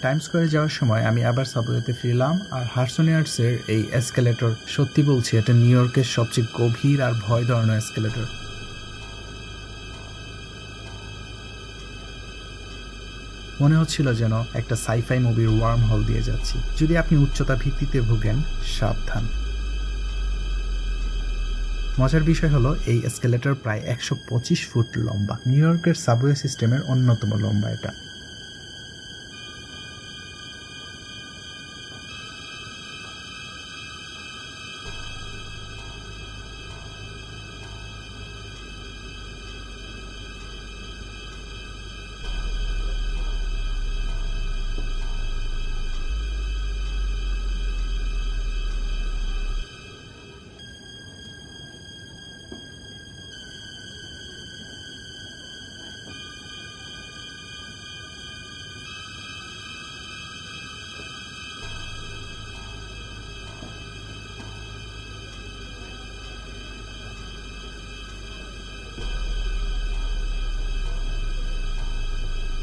Time স্কোয়ারে যাওয়ার সময় আমি আবার সাবওয়েতে ফিরলাম, আর হাডসন ইয়ার্ডসের এই এসকেলেটর, সত্যি বলছি এটা নিউ ইয়র্কের সবচেয়ে গভীর আর ভয় ধরানো এসকেলেটর। মনে হচ্ছিল যেন একটা সাইফাই মুভির ওয়ার্ম হল দিয়ে যাচ্ছি। যদি আপনি উচ্চতা ভিত্তিতে ভুগেন, সাবধান। মজার বিষয় হলো এই এসকেলেটর প্রায় 125 ফুট লম্বা। নিউ ইয়র্কের সাবওয়ে সিস্টেমের অন্যতম লম্বা এটা।